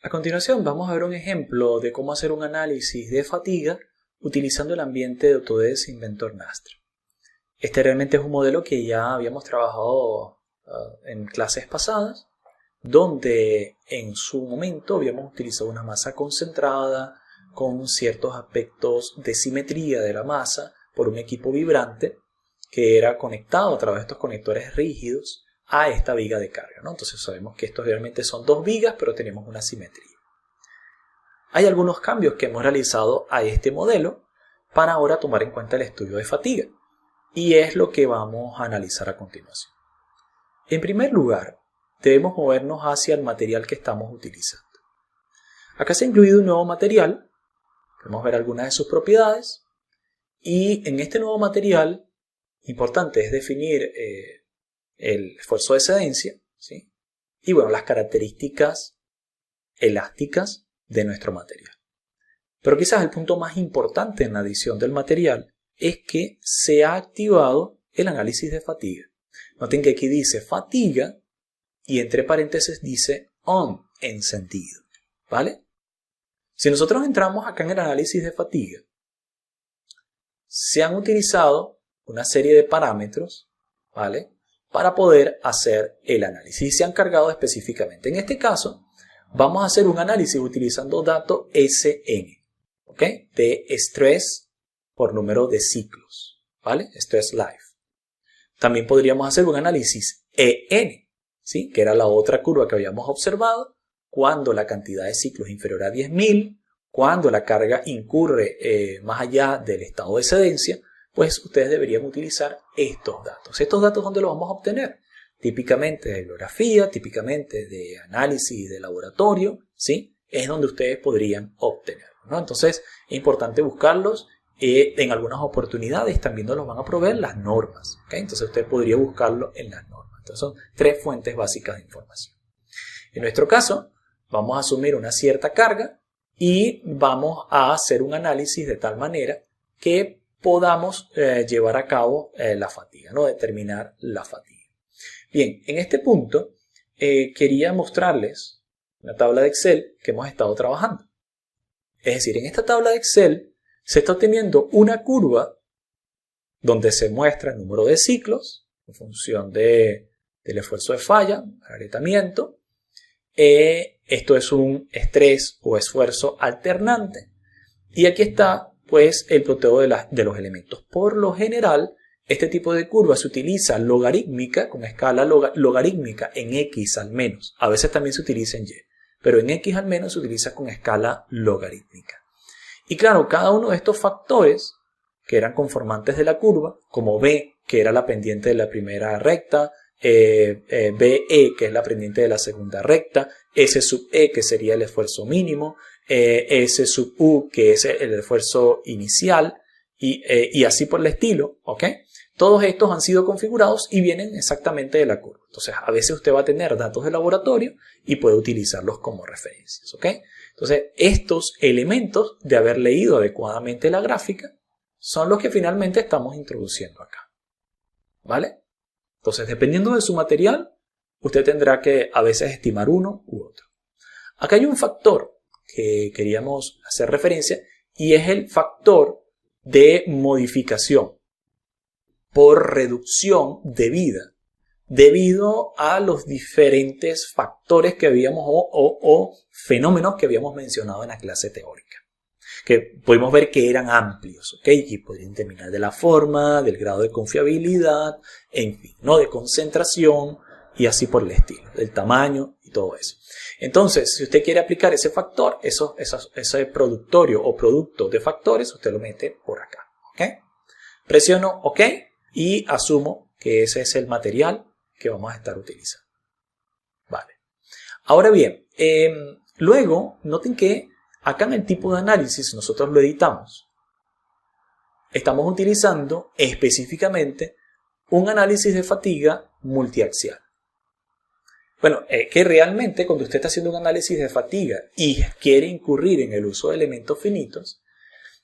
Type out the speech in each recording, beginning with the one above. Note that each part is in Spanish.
A continuación vamos a ver un ejemplo de cómo hacer un análisis de fatiga utilizando el ambiente de Autodesk Inventor Master. Este realmente es un modelo que ya habíamos trabajado en clases pasadas, donde en su momento habíamos utilizado una masa concentrada con ciertos aspectos de simetría de la masa por un equipo vibrante que era conectado a través de estos conectores rígidos a esta viga de carga, ¿no? Entonces sabemos que estos realmente son dos vigas, pero tenemos una simetría. Hay algunos cambios que hemos realizado a este modelo para ahora tomar en cuenta el estudio de fatiga, y es lo que vamos a analizar a continuación. En primer lugar, debemos movernos hacia el material que estamos utilizando. Acá se ha incluido un nuevo material, podemos ver algunas de sus propiedades, y en este nuevo material, importante es definir el esfuerzo de excedencia, ¿sí? Y bueno, las características elásticas de nuestro material. Pero quizás el punto más importante en la adición del material es que se ha activado el análisis de fatiga. Noten que aquí dice fatiga y entre paréntesis dice on, encendido, ¿vale? Si nosotros entramos acá en el análisis de fatiga, se han utilizado una serie de parámetros, ¿vale?, para poder hacer el análisis y se han cargado específicamente. En este caso, vamos a hacer un análisis utilizando dato SN, ¿ok? De estrés por número de ciclos, ¿vale? Stress life. También podríamos hacer un análisis EN, ¿sí? Que era la otra curva que habíamos observado, cuando la cantidad de ciclos es inferior a 10.000, cuando la carga incurre más allá del estado de excedencia, pues ustedes deberían utilizar estos datos. ¿Estos datos dónde los vamos a obtener? Típicamente de bibliografía, típicamente de análisis de laboratorio, ¿sí? Es donde ustedes podrían obtenerlos, ¿no? Entonces es importante buscarlos. En algunas oportunidades también nos los van a proveer las normas, ¿okay? Entonces usted podría buscarlo en las normas. Entonces son tres fuentes básicas de información. En nuestro caso, vamos a asumir una cierta carga y vamos a hacer un análisis de tal manera que podamos llevar a cabo la fatiga, ¿no? Determinar la fatiga. Bien, en este punto quería mostrarles una tabla de Excel que hemos estado trabajando. Es decir, en esta tabla de Excel se está obteniendo una curva donde se muestra el número de ciclos en función del esfuerzo de falla, agrietamiento. Esto es un estrés o esfuerzo alternante. Y aquí está pues el ploteo de los elementos. Por lo general, este tipo de curva se utiliza logarítmica, con escala logarítmica en X al menos. A veces también se utiliza en Y, pero en X al menos se utiliza con escala logarítmica. Y claro, cada uno de estos factores que eran conformantes de la curva, como B, que era la pendiente de la primera recta, BE, que es la pendiente de la segunda recta, S sub E, que sería el esfuerzo mínimo, S sub U, que es el esfuerzo inicial, y así por el estilo, ¿ok? Todos estos han sido configurados y vienen exactamente de la curva. Entonces, a veces usted va a tener datos de laboratorio y puede utilizarlos como referencias, ¿ok? Entonces, estos elementos de haber leído adecuadamente la gráfica son los que finalmente estamos introduciendo acá, ¿vale? Entonces, dependiendo de su material, usted tendrá que a veces estimar uno u otro. Acá hay un factor que queríamos hacer referencia y es el factor de modificación por reducción de vida debido a los diferentes factores que habíamos o fenómenos que habíamos mencionado en la clase teórica, que pudimos ver que eran amplios, ¿ok? Y podrían determinar de la forma, del grado de confiabilidad, en fin, ¿no? De concentración y así por el estilo, del tamaño y todo eso. Entonces, si usted quiere aplicar ese factor, ese productorio o producto de factores, usted lo mete por acá, ¿ok? Presiono OK y asumo que ese es el material que vamos a estar utilizando. Vale. Ahora bien, luego, noten que acá en el tipo de análisis nosotros lo editamos. Estamos utilizando específicamente un análisis de fatiga multiaxial. Bueno, que realmente cuando usted está haciendo un análisis de fatiga y quiere incurrir en el uso de elementos finitos,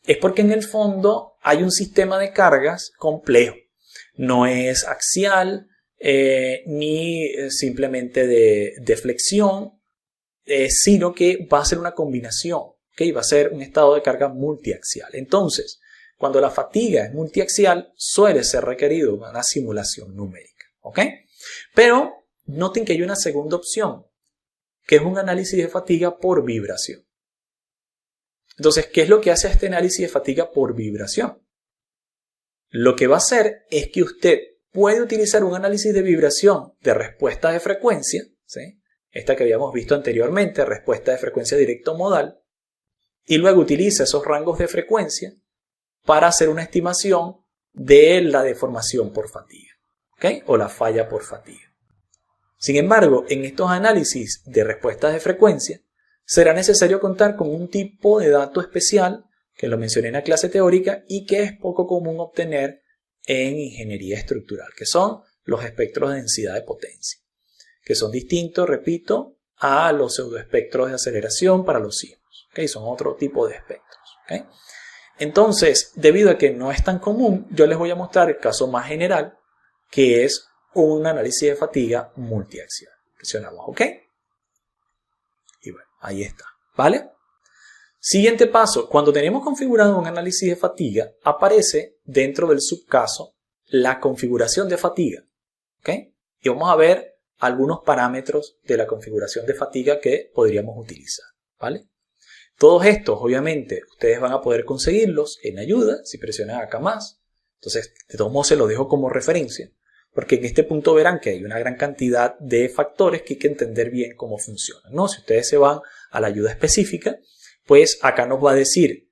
es porque en el fondo hay un sistema de cargas complejo. No es axial ni simplemente de flexión, sino que va a ser una combinación, ¿okay? Va a ser un estado de carga multiaxial. Entonces, cuando la fatiga es multiaxial, suele ser requerido una simulación numérica, ¿ok? Pero noten que hay una segunda opción, que es un análisis de fatiga por vibración. Entonces, ¿qué es lo que hace este análisis de fatiga por vibración? Lo que va a hacer es que usted puede utilizar un análisis de vibración de respuesta de frecuencia, ¿sí? Esta que habíamos visto anteriormente, respuesta de frecuencia directo modal, y luego utiliza esos rangos de frecuencia para hacer una estimación de la deformación por fatiga, ¿ok? O la falla por fatiga. Sin embargo, en estos análisis de respuestas de frecuencia, será necesario contar con un tipo de dato especial, que lo mencioné en la clase teórica, y que es poco común obtener en ingeniería estructural, que son los espectros de densidad de potencia, que son distintos, repito, a los pseudoespectros de aceleración para los sismos, ¿okay? Son otro tipo de espectros, ¿okay? Entonces, debido a que no es tan común, yo les voy a mostrar el caso más general, que es un análisis de fatiga multiaxial. Presionamos OK. Y bueno, ahí está, ¿vale? Siguiente paso, cuando tenemos configurado un análisis de fatiga, aparece dentro del subcaso la configuración de fatiga, ¿ok? Y vamos a ver algunos parámetros de la configuración de fatiga que podríamos utilizar, ¿vale? Todos estos, obviamente, ustedes van a poder conseguirlos en ayuda, si presionan acá más. Entonces, de todos modos se los dejo como referencia, porque en este punto verán que hay una gran cantidad de factores que hay que entender bien cómo funcionan, ¿no? Si ustedes se van a la ayuda específica, pues acá nos va a decir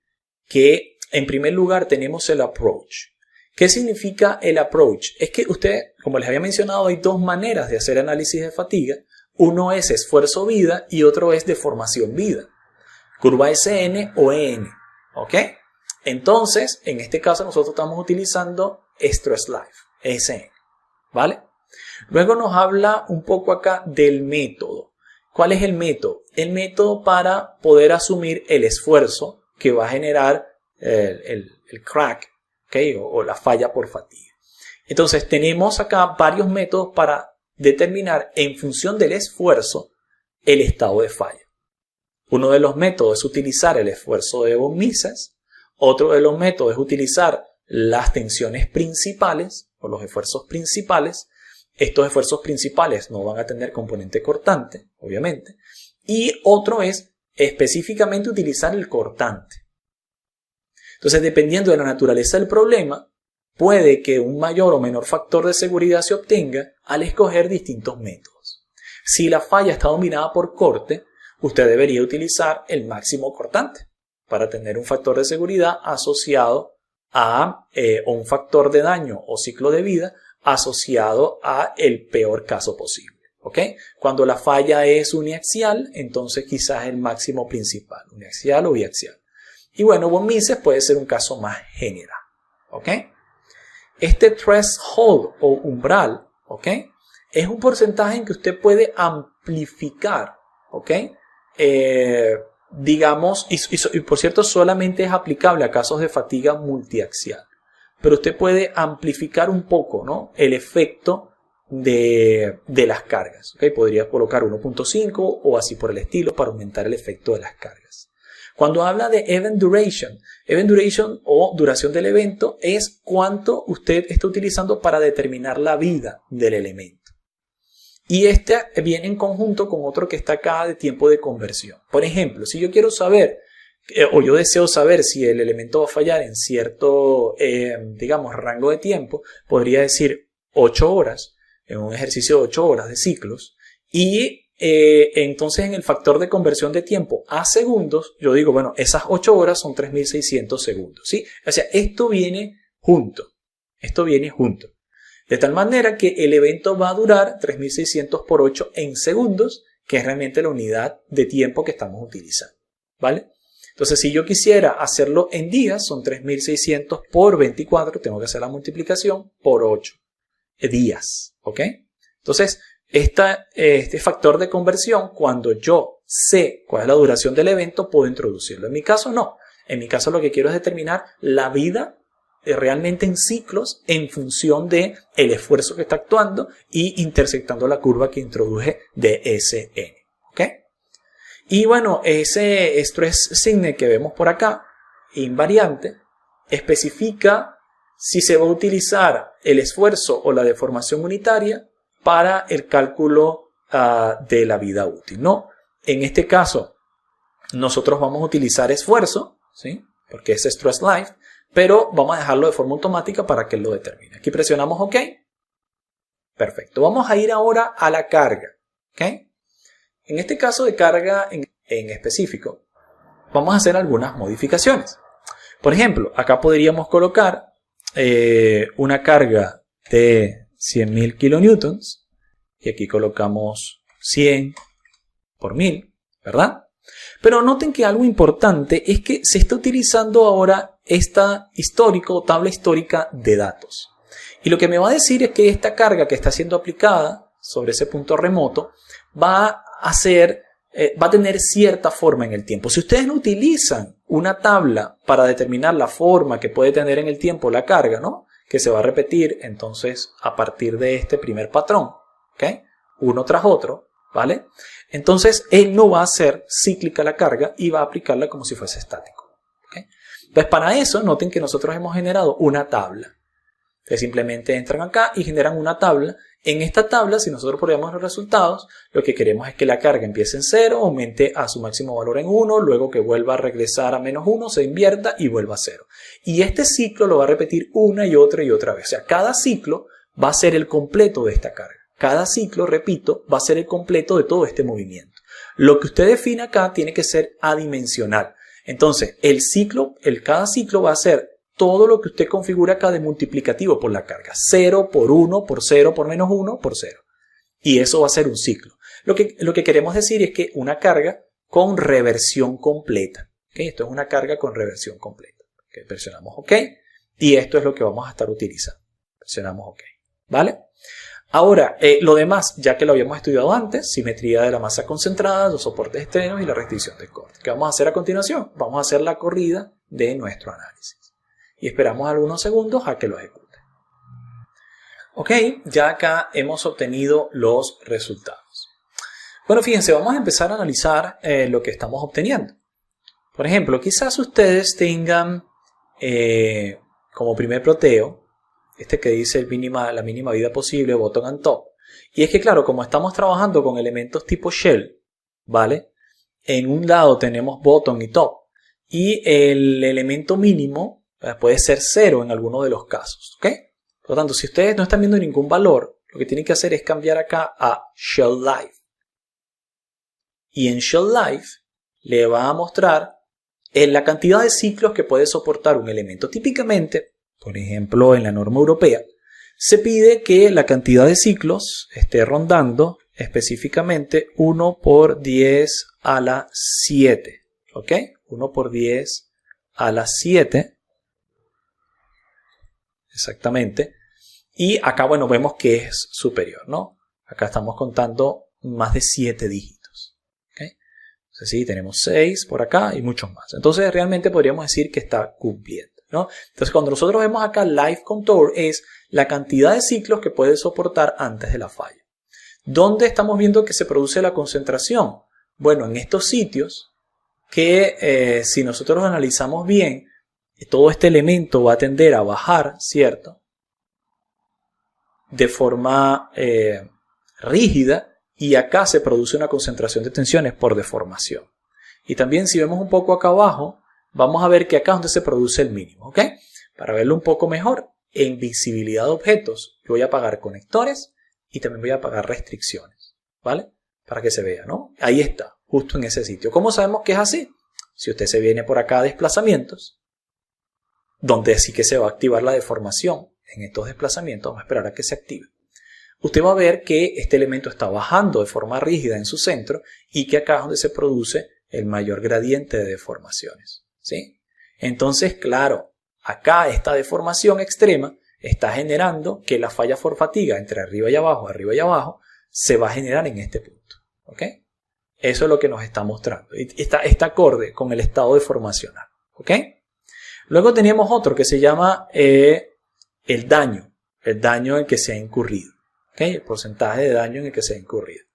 que en primer lugar tenemos el approach. ¿Qué significa el approach? Es que usted, como les había mencionado, hay dos maneras de hacer análisis de fatiga. Uno es esfuerzo-vida y otro es deformación-vida. Curva SN o EN, ¿ok? Entonces, en este caso nosotros estamos utilizando Stress Life, SN, ¿vale? Luego nos habla un poco acá del método. ¿Cuál es el método? El método para poder asumir el esfuerzo que va a generar el crack, ¿okay? o la falla por fatiga. Entonces tenemos acá varios métodos para determinar en función del esfuerzo el estado de falla. Uno de los métodos es utilizar el esfuerzo de von Mises. Otro de los métodos es utilizar las tensiones principales o los esfuerzos principales. Estos esfuerzos principales no van a tener componente cortante, obviamente. Y otro es específicamente utilizar el cortante. Entonces, dependiendo de la naturaleza del problema, puede que un mayor o menor factor de seguridad se obtenga al escoger distintos métodos. Si la falla está dominada por corte, usted debería utilizar el máximo cortante para tener un factor de seguridad asociado a o un factor de daño o ciclo de vida asociado a el peor caso posible, ¿ok? Cuando la falla es uniaxial, entonces quizás el máximo principal, uniaxial o biaxial. Y bueno, von Mises puede ser un caso más general, ¿ok? Este threshold o umbral, ¿ok? Es un porcentaje en que usted puede amplificar, ¿ok? Digamos, y por cierto, solamente es aplicable a casos de fatiga multiaxial. Pero usted puede amplificar un poco, ¿no? El efecto de las cargas. ¿Okay? Podría colocar 1.5 o así por el estilo para aumentar el efecto de las cargas. Cuando habla de event duration o duración del evento es cuánto usted está utilizando para determinar la vida del elemento. Y este viene en conjunto con otro que está acá de tiempo de conversión. Por ejemplo, si yo quiero saber o yo deseo saber si el elemento va a fallar en cierto, digamos, rango de tiempo, podría decir 8 horas, en un ejercicio de 8 horas de ciclos, y entonces en el factor de conversión de tiempo a segundos, yo digo, bueno, esas 8 horas son 3600 segundos, ¿sí? O sea, esto viene junto, de tal manera que el evento va a durar 3600 por 8 en segundos, que es realmente la unidad de tiempo que estamos utilizando, ¿vale? Entonces, si yo quisiera hacerlo en días, son 3600 por 24, tengo que hacer la multiplicación por 8 días, ¿ok? Entonces, este factor de conversión, cuando yo sé cuál es la duración del evento, puedo introducirlo. En mi caso, no. En mi caso, lo que quiero es determinar la vida realmente en ciclos en función de el esfuerzo que está actuando y intersectando la curva que introduje de SN, ¿ok? Y bueno, ese stress signet que vemos por acá, invariante, especifica si se va a utilizar el esfuerzo o la deformación unitaria para el cálculo de la vida útil, ¿no? En este caso, nosotros vamos a utilizar esfuerzo, ¿sí? Porque es stress life, pero vamos a dejarlo de forma automática para que él lo determine. Aquí presionamos OK. Perfecto. Vamos a ir ahora a la carga, ¿ok? En este caso de carga en específico, vamos a hacer algunas modificaciones. Por ejemplo, acá podríamos colocar una carga de 100.000 kilonewtons y aquí colocamos 100 por 1000, ¿verdad? Pero noten que algo importante es que se está utilizando ahora esta tabla histórica de datos. Y lo que me va a decir es que esta carga que está siendo aplicada sobre ese punto remoto va a tener cierta forma en el tiempo. Si ustedes no utilizan una tabla para determinar la forma que puede tener en el tiempo la carga, ¿no? Que se va a repetir entonces a partir de este primer patrón, ¿ok? Uno tras otro, ¿vale? Entonces él no va a hacer cíclica la carga y va a aplicarla como si fuese estático, ¿ok? Entonces para eso noten que nosotros hemos generado una tabla. Ustedes simplemente entran acá y generan una tabla. En esta tabla, si nosotros probamos los resultados, lo que queremos es que la carga empiece en 0, aumente a su máximo valor en 1, luego que vuelva a regresar a -1, se invierta y vuelva a 0. Y este ciclo lo va a repetir una y otra vez. O sea, cada ciclo va a ser el completo de esta carga. Cada ciclo, repito, va a ser el completo de todo este movimiento. Lo que usted define acá tiene que ser adimensional. Entonces, cada ciclo va a ser todo lo que usted configura acá de multiplicativo por la carga. 0 por 1 por 0 por -1 por 0. Y eso va a ser un ciclo. Lo que queremos decir es que una carga con reversión completa. ¿Okay? Esto es una carga con reversión completa. ¿Okay? Presionamos OK. Y esto es lo que vamos a estar utilizando. Presionamos OK. ¿Vale? Ahora, lo demás, ya que lo habíamos estudiado antes, simetría de la masa concentrada, los soportes externos y la restricción del corte. ¿Qué vamos a hacer a continuación? Vamos a hacer la corrida de nuestro análisis. Y esperamos algunos segundos a que lo ejecute. Ok, ya acá hemos obtenido los resultados. Bueno, fíjense, vamos a empezar a analizar lo que estamos obteniendo. Por ejemplo, quizás ustedes tengan como primer ploteo, este que dice la mínima vida posible, bottom and top. Y es que claro, como estamos trabajando con elementos tipo shell, ¿vale? En un lado tenemos bottom y top. Y el elemento mínimo puede ser 0 en alguno de los casos, ¿ok? Por lo tanto, si ustedes no están viendo ningún valor, lo que tienen que hacer es cambiar acá a Shell Life. Y en Shell Life le va a mostrar la cantidad de ciclos que puede soportar un elemento. Típicamente, por ejemplo, en la norma europea, se pide que la cantidad de ciclos esté rondando específicamente 1 por 10 a la 7, ¿ok? 1 por 10 a la 7. Exactamente. Y acá, bueno, vemos que es superior, ¿no? Acá estamos contando más de 7 dígitos. ¿Okay? Entonces, sí, tenemos 6 por acá y muchos más. Entonces, realmente podríamos decir que está cumpliendo, ¿no? Entonces, cuando nosotros vemos acá Life Contour es la cantidad de ciclos que puede soportar antes de la falla. ¿Dónde estamos viendo que se produce la concentración? Bueno, en estos sitios que si nosotros lo analizamos bien, todo este elemento va a tender a bajar, ¿cierto? De forma rígida y acá se produce una concentración de tensiones por deformación. Y también si vemos un poco acá abajo, vamos a ver que acá es donde se produce el mínimo, ¿ok? Para verlo un poco mejor, en visibilidad de objetos, yo voy a apagar conectores y también voy a apagar restricciones, ¿vale? Para que se vea, ¿no? Ahí está, justo en ese sitio. ¿Cómo sabemos que es así? Si usted se viene por acá a desplazamientos, donde sí que se va a activar la deformación en estos desplazamientos, vamos a esperar a que se active. Usted va a ver que este elemento está bajando de forma rígida en su centro y que acá es donde se produce el mayor gradiente de deformaciones, ¿sí? Entonces, claro, acá esta deformación extrema está generando que la falla por fatiga entre arriba y abajo, se va a generar en este punto, ¿ok? Eso es lo que nos está mostrando. Está acorde con el estado deformacional, ¿ok? Luego teníamos otro que se llama el daño en que se ha incurrido. ¿Okay? El porcentaje de daño en el que se ha incurrido.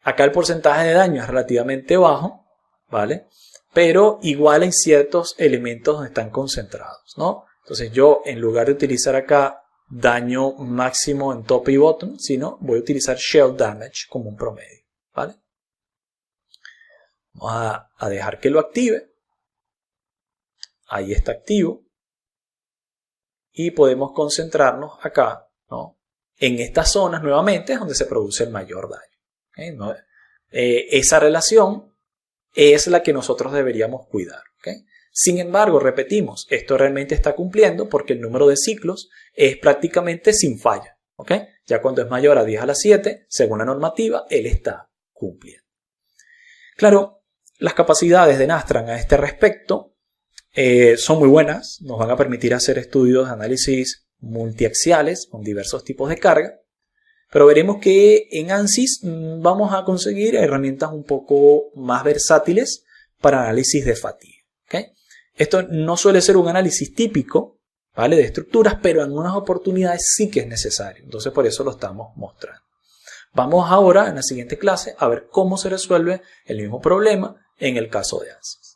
Acá el porcentaje de daño es relativamente bajo, ¿vale? Pero igual hay ciertos elementos donde están concentrados, ¿no? Entonces yo, en lugar de utilizar acá daño máximo en top y bottom, sino voy a utilizar shell damage como un promedio, ¿vale? Vamos a dejar que lo active. Ahí está activo. Y podemos concentrarnos acá, ¿no? En estas zonas nuevamente es donde se produce el mayor daño. ¿Okay? ¿No? Esa relación es la que nosotros deberíamos cuidar. ¿Okay? Sin embargo, repetimos, esto realmente está cumpliendo porque el número de ciclos es prácticamente sin falla. ¿Okay? Ya cuando es mayor a 10 a la 7, según la normativa, él está cumpliendo. Claro, las capacidades de Nastran a este respecto son muy buenas, nos van a permitir hacer estudios de análisis multiaxiales con diversos tipos de carga, pero veremos que en ANSYS vamos a conseguir herramientas un poco más versátiles para análisis de fatiga. ¿Okay? Esto no suele ser un análisis típico, ¿vale? De estructuras, pero en unas oportunidades sí que es necesario, entonces por eso lo estamos mostrando. Vamos ahora en la siguiente clase a ver cómo se resuelve el mismo problema en el caso de ANSYS.